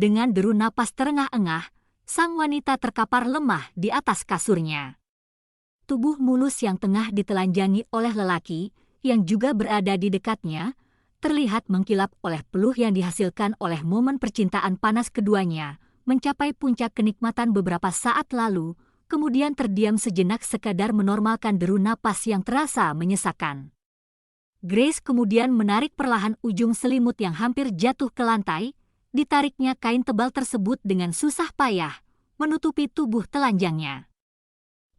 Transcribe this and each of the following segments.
Dengan deru napas terengah-engah, sang wanita terkapar lemah di atas kasurnya. Tubuh mulus yang tengah ditelanjangi oleh lelaki, yang juga berada di dekatnya, terlihat mengkilap oleh peluh yang dihasilkan oleh momen percintaan panas keduanya, mencapai puncak kenikmatan beberapa saat lalu, kemudian terdiam sejenak sekadar menormalkan deru napas yang terasa menyesakan. Grace kemudian menarik perlahan ujung selimut yang hampir jatuh ke lantai, ditariknya kain tebal tersebut dengan susah payah, menutupi tubuh telanjangnya.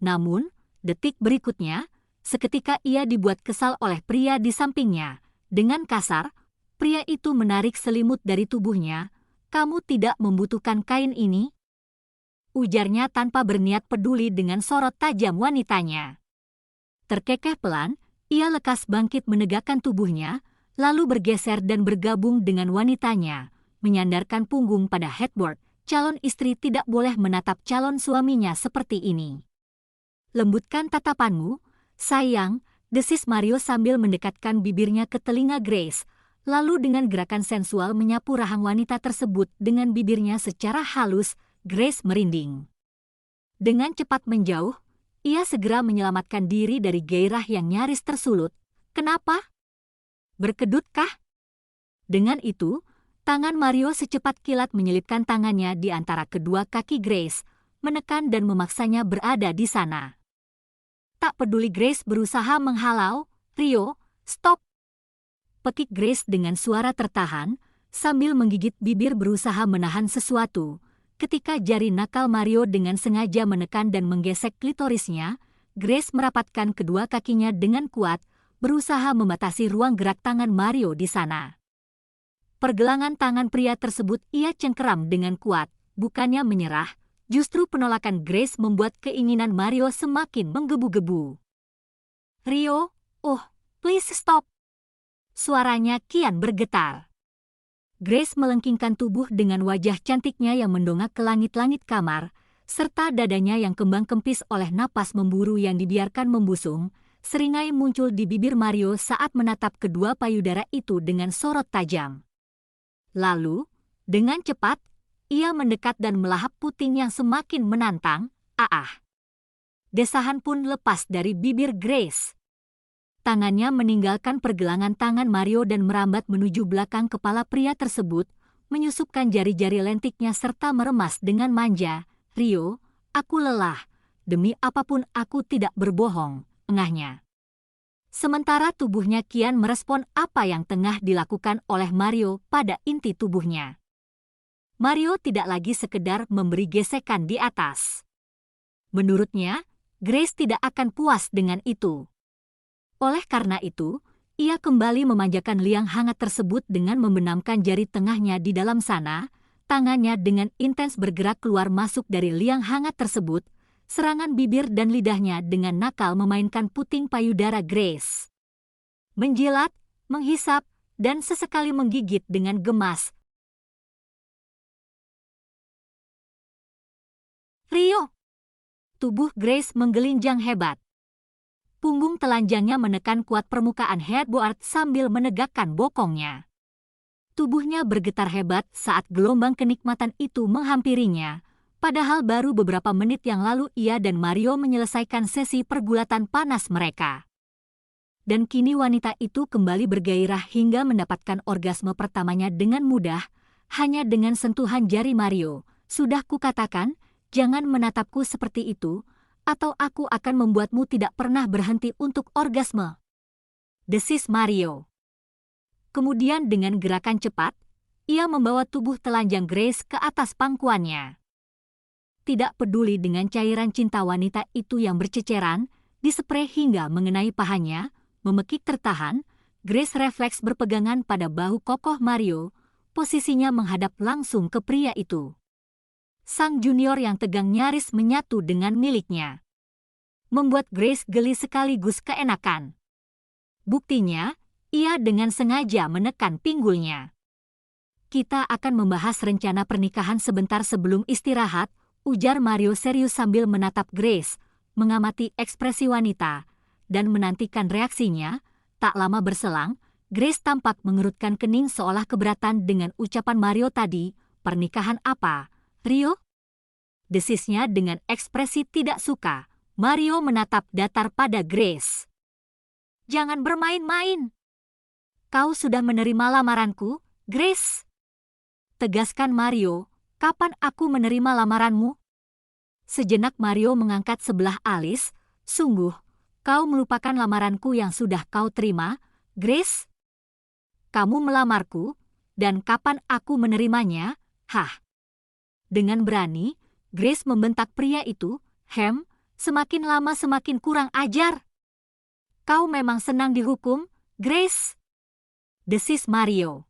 Namun, detik berikutnya, seketika ia dibuat kesal oleh pria di sampingnya. Dengan kasar, pria itu menarik selimut dari tubuhnya. "Kamu tidak membutuhkan kain ini?" ujarnya tanpa berniat peduli dengan sorot tajam wanitanya. Terkekeh pelan, ia lekas bangkit menegakkan tubuhnya, lalu bergeser dan bergabung dengan wanitanya, menyandarkan punggung pada headboard. Calon istri tidak boleh menatap calon suaminya seperti ini. "Lembutkan tatapanmu, sayang," desis Mario sambil mendekatkan bibirnya ke telinga Grace, lalu dengan gerakan sensual menyapu rahang wanita tersebut dengan bibirnya secara halus. Grace merinding. Dengan cepat menjauh, ia segera menyelamatkan diri dari gairah yang nyaris tersulut. "Kenapa? Berkedutkah?" Dengan itu, tangan Mario secepat kilat menyelipkan tangannya di antara kedua kaki Grace, menekan dan memaksanya berada di sana. Tak peduli Grace berusaha menghalau, "Rio, stop!" pekik Grace dengan suara tertahan, sambil menggigit bibir berusaha menahan sesuatu. Ketika jari nakal Mario dengan sengaja menekan dan menggesek klitorisnya, Grace merapatkan kedua kakinya dengan kuat, berusaha membatasi ruang gerak tangan Mario di sana. Pergelangan tangan pria tersebut ia cengkeram dengan kuat, bukannya menyerah, justru penolakan Grace membuat keinginan Mario semakin menggebu-gebu. "Rio, oh, please stop!" Suaranya kian bergetar. Grace melengkingkan tubuh dengan wajah cantiknya yang mendongak ke langit-langit kamar, serta dadanya yang kembang kempis oleh napas memburu yang dibiarkan membusung, seringai muncul di bibir Mario saat menatap kedua payudara itu dengan sorot tajam. Lalu, dengan cepat, ia mendekat dan melahap puting yang semakin menantang. Desahan pun lepas dari bibir Grace. Tangannya meninggalkan pergelangan tangan Mario dan merambat menuju belakang kepala pria tersebut, menyusupkan jari-jari lentiknya serta meremas dengan manja. "Rio, aku lelah. Demi apapun aku tidak berbohong," engahnya. Sementara tubuhnya kian merespon apa yang tengah dilakukan oleh Mario pada inti tubuhnya. Mario tidak lagi sekedar memberi gesekan di atas. Menurutnya, Grace tidak akan puas dengan itu. Oleh karena itu, ia kembali memanjakan liang hangat tersebut dengan membenamkan jari tengahnya di dalam sana, tangannya dengan intens bergerak keluar masuk dari liang hangat tersebut, serangan bibir dan lidahnya dengan nakal memainkan puting payudara Grace. Menjilat, menghisap, dan sesekali menggigit dengan gemas. "Rio!" Tubuh Grace menggelinjang hebat. Punggung telanjangnya menekan kuat permukaan headboard sambil menegakkan bokongnya. Tubuhnya bergetar hebat saat gelombang kenikmatan itu menghampirinya, padahal baru beberapa menit yang lalu ia dan Mario menyelesaikan sesi pergulatan panas mereka. Dan kini wanita itu kembali bergairah hingga mendapatkan orgasme pertamanya dengan mudah, hanya dengan sentuhan jari Mario. "Sudah kukatakan, jangan menatapku seperti itu, atau aku akan membuatmu tidak pernah berhenti untuk orgasme," desis Mario. Kemudian dengan gerakan cepat, ia membawa tubuh telanjang Grace ke atas pangkuannya. Tidak peduli dengan cairan cinta wanita itu yang berceceran, disprei hingga mengenai pahanya, memekik tertahan, Grace refleks berpegangan pada bahu kokoh Mario, posisinya menghadap langsung ke pria itu. Sang junior yang tegang nyaris menyatu dengan miliknya, membuat Grace geli sekaligus keenakan. Buktinya, ia dengan sengaja menekan pinggulnya. "Kita akan membahas rencana pernikahan sebentar sebelum istirahat," ujar Mario serius sambil menatap Grace, mengamati ekspresi wanita, dan menantikan reaksinya. Tak lama berselang, Grace tampak mengerutkan kening seolah keberatan dengan ucapan Mario tadi, Pernikahan apa, Rio? Desisnya dengan ekspresi tidak suka. Mario menatap datar pada Grace. Jangan bermain-main. Kau sudah menerima lamaranku, Grace? Tegaskan Mario, kapan aku menerima lamaranmu? Sejenak Mario mengangkat sebelah alis. Sungguh, kau melupakan lamaranku yang sudah kau terima, Grace? Kamu melamarku, dan kapan aku menerimanya? Hah? Dengan berani, Grace membentak pria itu. Semakin lama semakin kurang ajar. Kau memang senang dihukum, Grace? Desis Mario.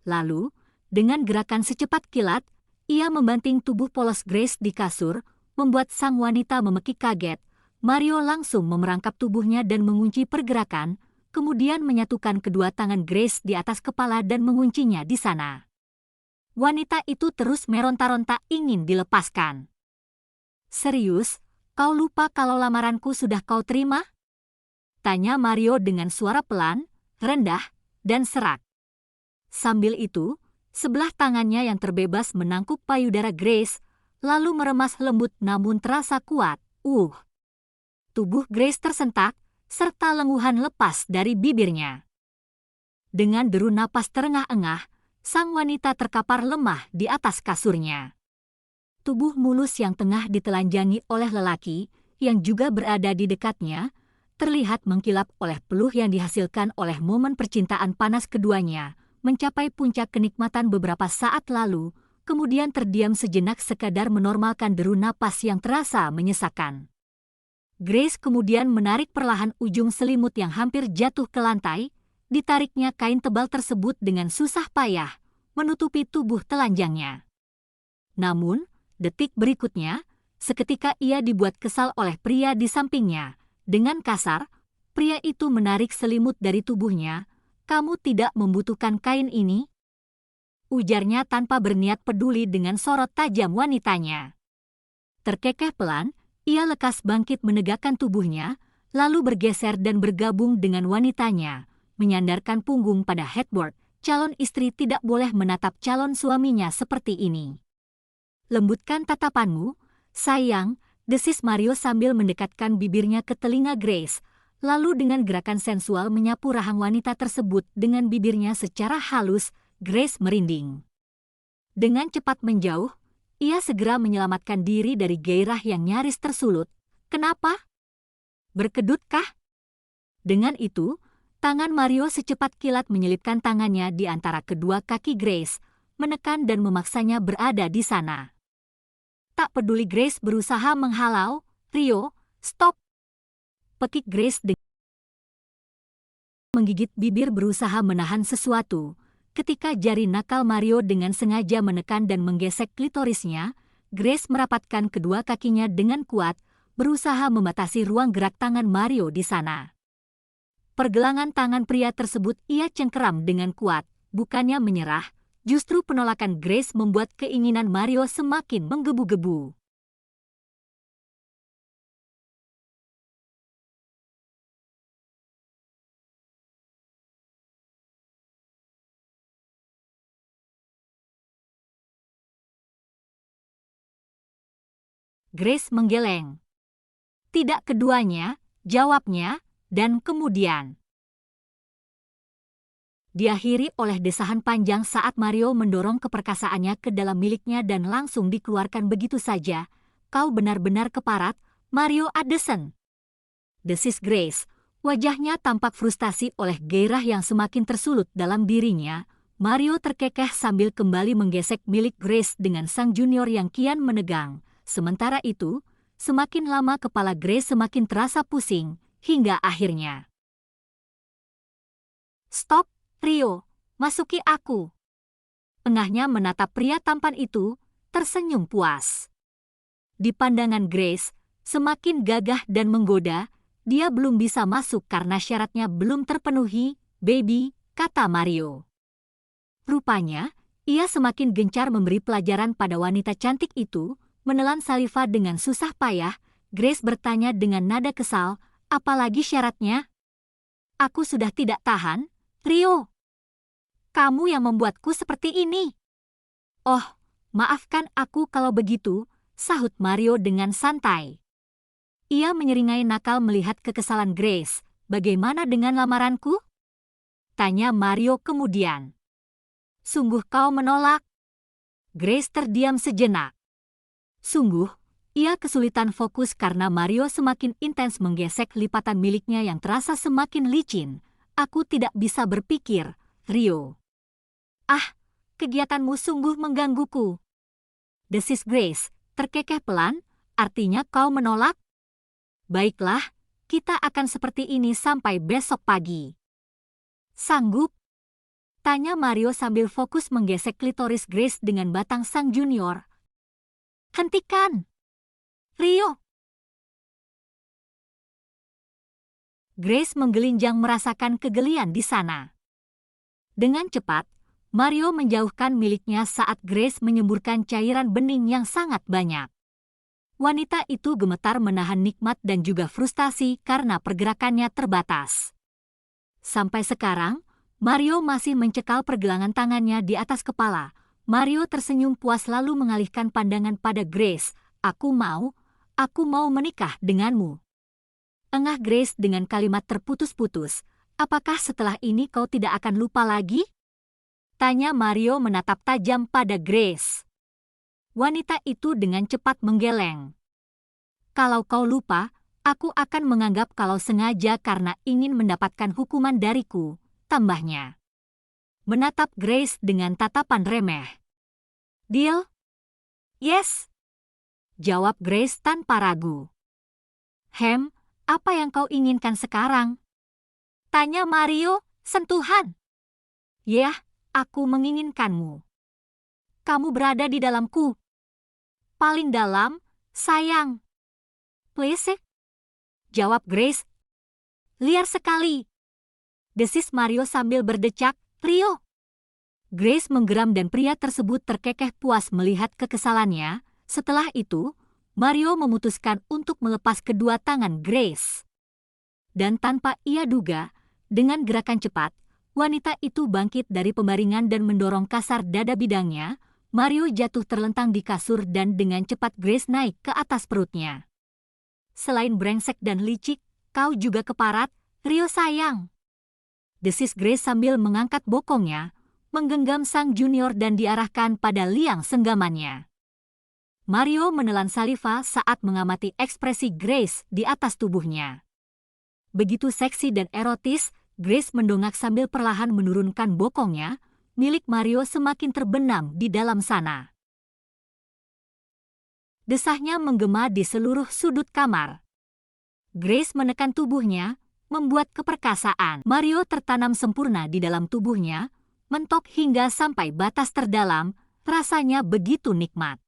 Lalu, dengan gerakan secepat kilat, ia membanting tubuh polos Grace di kasur, membuat sang wanita memekik kaget. Mario langsung memerangkap tubuhnya dan mengunci pergerakan, kemudian menyatukan kedua tangan Grace di atas kepala dan menguncinya di sana. Wanita itu terus meronta-ronta ingin dilepaskan. Serius, kau lupa kalau lamaranku sudah kau terima? Tanya Mario dengan suara pelan, rendah, dan serak. Sambil itu, sebelah tangannya yang terbebas menangkuk payudara Grace, lalu meremas lembut namun terasa kuat. Tubuh Grace tersentak, serta lenguhan lepas dari bibirnya. Dengan deru napas terengah-engah, sang wanita terkapar lemah di atas kasurnya. Tubuh mulus yang tengah ditelanjangi oleh lelaki, yang juga berada di dekatnya, terlihat mengkilap oleh peluh yang dihasilkan oleh momen percintaan panas keduanya, mencapai puncak kenikmatan beberapa saat lalu, kemudian terdiam sejenak sekadar menormalkan deru napas yang terasa menyesakan. Grace kemudian menarik perlahan ujung selimut yang hampir jatuh ke lantai, ditariknya kain tebal tersebut dengan susah payah, menutupi tubuh telanjangnya. Namun, detik berikutnya, seketika ia dibuat kesal oleh pria di sampingnya. Dengan kasar, pria itu menarik selimut dari tubuhnya. Kamu tidak membutuhkan kain ini? Ujarnya tanpa berniat peduli dengan sorot tajam wanitanya. Terkekeh pelan, ia lekas bangkit menegakkan tubuhnya, lalu bergeser dan bergabung dengan wanitanya, menyandarkan punggung pada headboard. Calon istri tidak boleh menatap calon suaminya seperti ini. Lembutkan tatapanmu, sayang, desis Mario sambil mendekatkan bibirnya ke telinga Grace, lalu dengan gerakan sensual menyapu rahang wanita tersebut dengan bibirnya secara halus. Grace merinding. Dengan cepat menjauh, ia segera menyelamatkan diri dari gairah yang nyaris tersulut. Kenapa? Berkedutkah? Dengan itu, tangan Mario secepat kilat menyelipkan tangannya di antara kedua kaki Grace, menekan dan memaksanya berada di sana. Tak peduli Grace berusaha menghalau, Rio, stop! Pekik Grace dengan menggigit bibir berusaha menahan sesuatu. Ketika jari nakal Mario dengan sengaja menekan dan menggesek klitorisnya, Grace merapatkan kedua kakinya dengan kuat, berusaha membatasi ruang gerak tangan Mario di sana. Pergelangan tangan pria tersebut ia cengkeram dengan kuat, bukannya menyerah, justru penolakan Grace membuat keinginan Mario semakin menggebu-gebu. Grace menggeleng. Tidak keduanya, jawabnya, dan kemudian diakhiri oleh desahan panjang saat Mario mendorong keperkasaannya ke dalam miliknya dan langsung dikeluarkan begitu saja. Kau benar-benar keparat, Mario Addison. Desis Grace, wajahnya tampak frustasi oleh gairah yang semakin tersulut dalam dirinya. Mario terkekeh sambil kembali menggesek milik Grace dengan sang junior yang kian menegang. Sementara itu, semakin lama kepala Grace semakin terasa pusing, hingga akhirnya. Stop, Rio, masuki aku. Engahnya menatap pria tampan itu, tersenyum puas. Di pandangan Grace, semakin gagah dan menggoda, dia belum bisa masuk karena syaratnya belum terpenuhi, baby, kata Mario. Rupanya, ia semakin gencar memberi pelajaran pada wanita cantik itu. Menelan saliva dengan susah payah, Grace bertanya dengan nada kesal, apalagi syaratnya? Aku sudah tidak tahan, Rio. Kamu yang membuatku seperti ini. Oh, maafkan aku kalau begitu, sahut Mario dengan santai. Ia menyeringai nakal melihat kekesalan Grace. Bagaimana dengan lamaranku? Tanya Mario kemudian. Sungguh kau menolak? Grace terdiam sejenak. Sungguh, ia kesulitan fokus karena Mario semakin intens menggesek lipatan miliknya yang terasa semakin licin. Aku tidak bisa berpikir, Rio. Ah, kegiatanmu sungguh menggangguku. Desis Grace, terkekeh pelan, artinya kau menolak? Baiklah, kita akan seperti ini sampai besok pagi. Sanggup? Tanya Mario sambil fokus menggesek klitoris Grace dengan batang sang junior. Hentikan! Rio! Grace menggelinjang merasakan kegelian di sana. Dengan cepat, Mario menjauhkan miliknya saat Grace menyemburkan cairan bening yang sangat banyak. Wanita itu gemetar menahan nikmat dan juga frustasi karena pergerakannya terbatas. Sampai sekarang, Mario masih mencekal pergelangan tangannya di atas kepala. Mario tersenyum puas lalu mengalihkan pandangan pada Grace. Aku mau menikah denganmu. Engah Grace dengan kalimat terputus-putus. Apakah setelah ini kau tidak akan lupa lagi? Tanya Mario menatap tajam pada Grace. Wanita itu dengan cepat menggeleng. Kalau kau lupa, aku akan menganggap kalau sengaja karena ingin mendapatkan hukuman dariku, tambahnya. Menatap Grace dengan tatapan remeh. Deal? Yes. Jawab Grace tanpa ragu. Apa yang kau inginkan sekarang? Tanya Mario, sentuhan. Yah, aku menginginkanmu. Kamu berada di dalamku. Paling dalam, sayang. Please? Jawab Grace. Liar sekali. Desis Mario sambil berdecak, Rio. Grace menggeram dan pria tersebut terkekeh puas melihat kekesalannya. Setelah itu, Mario memutuskan untuk melepas kedua tangan Grace. Dan tanpa ia duga, dengan gerakan cepat, wanita itu bangkit dari pembaringan dan mendorong kasar dada bidangnya. Mario jatuh terlentang di kasur dan dengan cepat Grace naik ke atas perutnya. Selain brengsek dan licik, kau juga keparat, Rio sayang. Desis Grace sambil mengangkat bokongnya, menggenggam sang junior dan diarahkan pada liang senggamannya. Mario menelan saliva saat mengamati ekspresi Grace di atas tubuhnya. Begitu seksi dan erotis, Grace mendongak sambil perlahan menurunkan bokongnya, milik Mario semakin terbenam di dalam sana. Desahnya menggema di seluruh sudut kamar. Grace menekan tubuhnya, membuat keperkasaan Mario tertanam sempurna di dalam tubuhnya, mentok hingga sampai batas terdalam, rasanya begitu nikmat.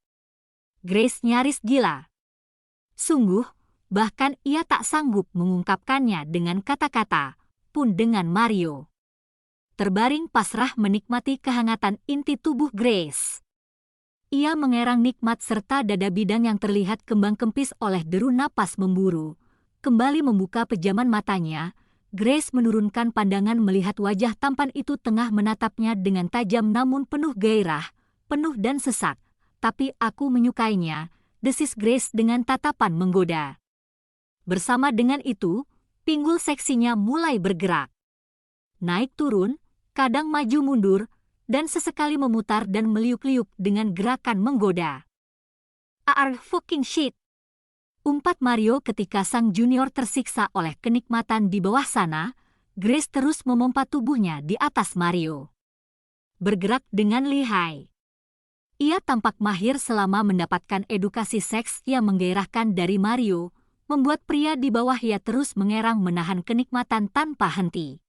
Grace nyaris gila. Sungguh, bahkan ia tak sanggup mengungkapkannya dengan kata-kata, pun dengan Mario. Terbaring pasrah menikmati kehangatan inti tubuh Grace. Ia mengerang nikmat serta dada bidang yang terlihat kembang kempis oleh deru napas memburu. Kembali membuka pejaman matanya, Grace menurunkan pandangan melihat wajah tampan itu tengah menatapnya dengan tajam namun penuh gairah, penuh dan sesak. Tapi aku menyukainya, desis Grace dengan tatapan menggoda. Bersama dengan itu, pinggul seksinya mulai bergerak. Naik turun, kadang maju mundur, dan sesekali memutar dan meliuk-liuk dengan gerakan menggoda. Fucking shit! Umpat Mario ketika sang junior tersiksa oleh kenikmatan di bawah sana. Grace terus memompa tubuhnya di atas Mario. Bergerak dengan lihai. Ia tampak mahir selama mendapatkan edukasi seks yang menggairahkan dari Mario, membuat pria di bawahnya terus mengerang menahan kenikmatan tanpa henti.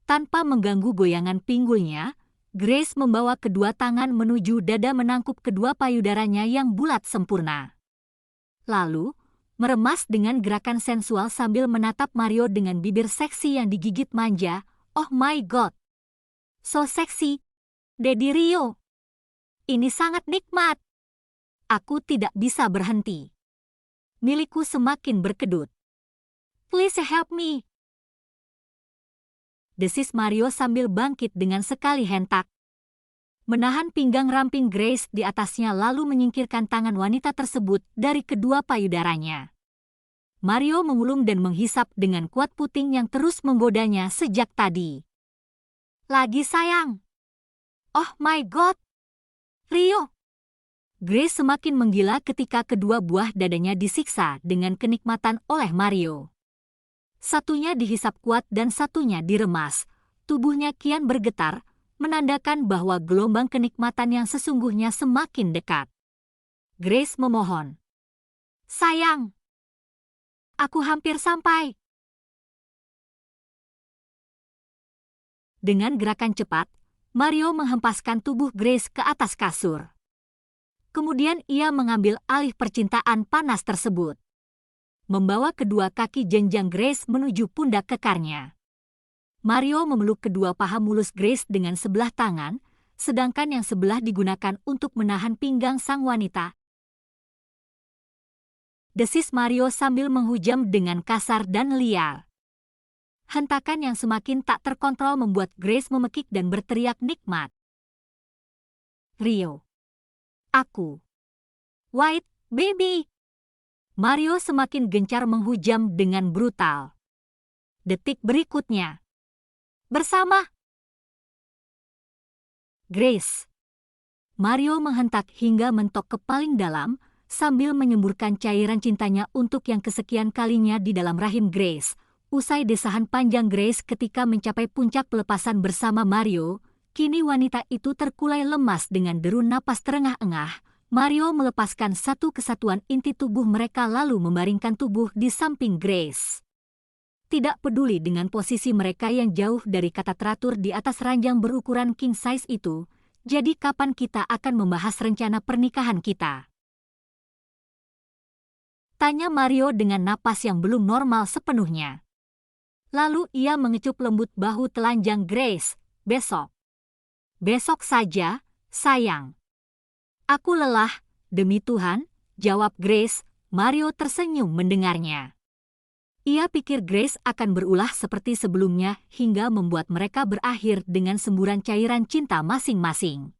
Tanpa mengganggu goyangan pinggulnya, Grace membawa kedua tangan menuju dada menangkup kedua payudaranya yang bulat sempurna. Lalu, meremas dengan gerakan sensual sambil menatap Mario dengan bibir seksi yang digigit manja. Oh my god! So seksi! Daddy Rio! Ini sangat nikmat! Aku tidak bisa berhenti. Milikku semakin berkedut. Please help me! Desis Mario sambil bangkit dengan sekali hentak. menahan pinggang ramping Grace di atasnya lalu menyingkirkan tangan wanita tersebut dari kedua payudaranya. Mario mengulum dan menghisap dengan kuat puting yang terus menggodanya sejak tadi. Lagi sayang. Oh my God. Rio. Grace semakin menggila ketika kedua buah dadanya disiksa dengan kenikmatan oleh Mario. Satunya dihisap kuat dan satunya diremas. Tubuhnya kian bergetar, menandakan bahwa gelombang kenikmatan yang sesungguhnya semakin dekat. Grace memohon. Sayang. Aku hampir sampai. Dengan gerakan cepat, Mario menghempaskan tubuh Grace ke atas kasur. Kemudian ia mengambil alih percintaan panas tersebut. Membawa kedua kaki jenjang Grace menuju pundak kekarnya. Mario memeluk kedua paha mulus Grace dengan sebelah tangan, sedangkan yang sebelah digunakan untuk menahan pinggang sang wanita. Desis Mario sambil menghujam dengan kasar dan liar. Hentakan yang semakin tak terkontrol membuat Grace memekik dan berteriak nikmat. Rio. Aku. White, baby. Mario semakin gencar menghujam dengan brutal. Detik berikutnya. Bersama. Grace. Mario menghentak hingga mentok ke paling dalam, sambil menyemburkan cairan cintanya untuk yang kesekian kalinya di dalam rahim Grace. Usai desahan panjang Grace ketika mencapai puncak pelepasan bersama Mario, kini wanita itu terkulai lemas dengan deru napas terengah-engah. Mario melepaskan satu kesatuan inti tubuh mereka lalu membaringkan tubuh di samping Grace. Tidak peduli dengan posisi mereka yang jauh dari kata teratur di atas ranjang berukuran king size itu, jadi kapan kita akan membahas rencana pernikahan kita? Tanya Mario dengan napas yang belum normal sepenuhnya. Lalu ia mengecup lembut bahu telanjang Grace. Besok. Besok saja, sayang. Aku lelah, demi Tuhan, jawab Grace. Mario tersenyum mendengarnya. Ia pikir Grace akan berulah seperti sebelumnya hingga membuat mereka berakhir dengan semburan cairan cinta masing-masing.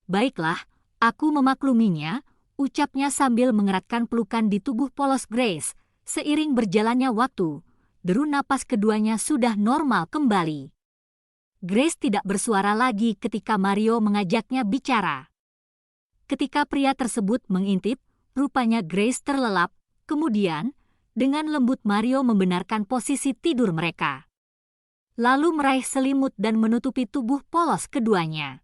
Baiklah, aku memakluminya, ucapnya sambil mengeratkan pelukan di tubuh polos Grace. Seiring berjalannya waktu, deru napas keduanya sudah normal kembali. Grace tidak bersuara lagi ketika Mario mengajaknya bicara. Ketika pria tersebut mengintip, rupanya Grace terlelap, kemudian, dengan lembut Mario membenarkan posisi tidur mereka. Lalu meraih selimut dan menutupi tubuh polos keduanya.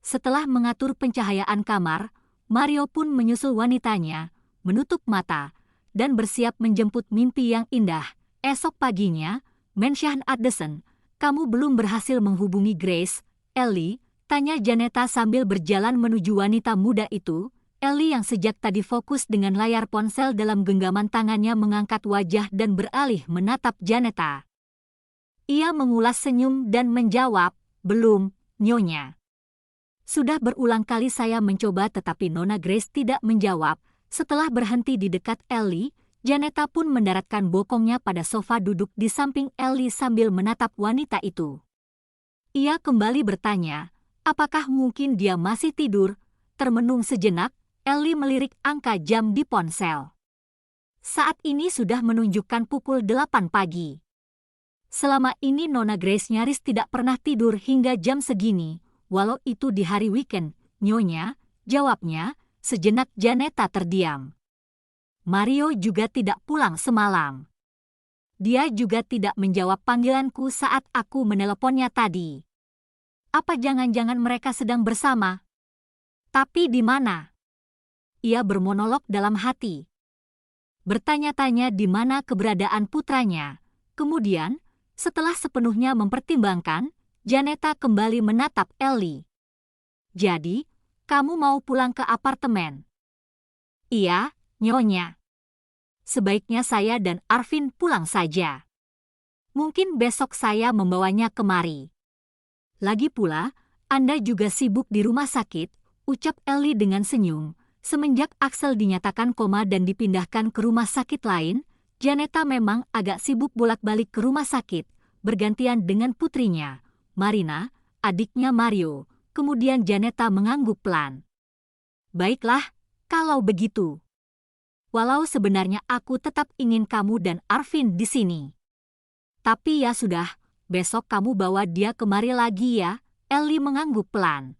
Setelah mengatur pencahayaan kamar, Mario pun menyusul wanitanya, menutup mata, dan bersiap menjemput mimpi yang indah. Esok paginya, Mansion Addison, kamu belum berhasil menghubungi Grace, Ellie, tanya Janeta sambil berjalan menuju wanita muda itu. Ellie yang sejak tadi fokus dengan layar ponsel dalam genggaman tangannya mengangkat wajah dan beralih menatap Janeta. Ia mengulas senyum dan menjawab, belum, Nyonya. Sudah berulang kali saya mencoba tetapi Nona Grace tidak menjawab. Setelah berhenti di dekat Ellie, Janeta pun mendaratkan bokongnya pada sofa duduk di samping Ellie sambil menatap wanita itu. Ia kembali bertanya, apakah mungkin dia masih tidur? Termenung sejenak, Ellie melirik angka jam di ponsel. Saat ini sudah menunjukkan pukul 8 pagi. Selama ini Nona Grace nyaris tidak pernah tidur hingga jam segini. Walau itu di hari weekend, Nyonya, jawabnya. Sejenak Janeta terdiam. Mario juga tidak pulang semalam. Dia juga tidak menjawab panggilanku saat aku meneleponnya tadi. Apa jangan-jangan mereka sedang bersama? Tapi di mana? Ia bermonolog dalam hati. Bertanya-tanya di mana keberadaan putranya. Kemudian, setelah sepenuhnya mempertimbangkan, Janeta kembali menatap Ellie. Jadi, kamu mau pulang ke apartemen? Iya, Nyonya. Sebaiknya saya dan Arvin pulang saja. Mungkin besok saya membawanya kemari. Lagi pula, Anda juga sibuk di rumah sakit, ucap Ellie dengan senyum. Semenjak Axel dinyatakan koma dan dipindahkan ke rumah sakit lain, Janeta memang agak sibuk bolak-balik ke rumah sakit, bergantian dengan putrinya, Marina, adiknya Mario. Kemudian Janetta mengangguk pelan. Baiklah, kalau begitu. Walau sebenarnya aku tetap ingin kamu dan Arvin di sini. Tapi ya sudah, besok kamu bawa dia kemari lagi ya, Ellie mengangguk pelan.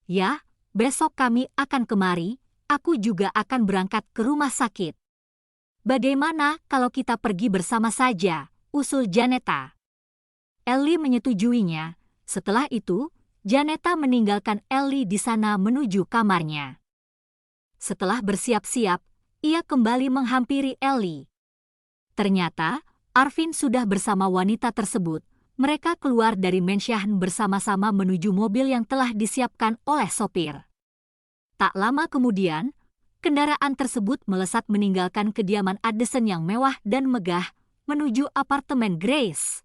Ya, besok kami akan kemari, aku juga akan berangkat ke rumah sakit. Bagaimana kalau kita pergi bersama saja, usul Janetta. Ellie menyetujuinya. Setelah itu, Janetta meninggalkan Ellie di sana menuju kamarnya. Setelah bersiap-siap, ia kembali menghampiri Ellie. Ternyata, Arvin sudah bersama wanita tersebut. Mereka keluar dari Mansion bersama-sama menuju mobil yang telah disiapkan oleh sopir. Tak lama kemudian, kendaraan tersebut melesat meninggalkan kediaman Addison yang mewah dan megah menuju apartemen Grace.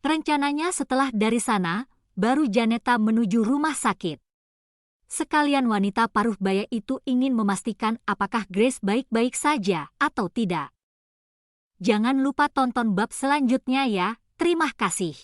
Rencananya setelah dari sana, baru Janetta menuju rumah sakit. Sekalian wanita paruh baya itu ingin memastikan apakah Grace baik-baik saja atau tidak. Jangan lupa tonton bab selanjutnya ya. Terima kasih.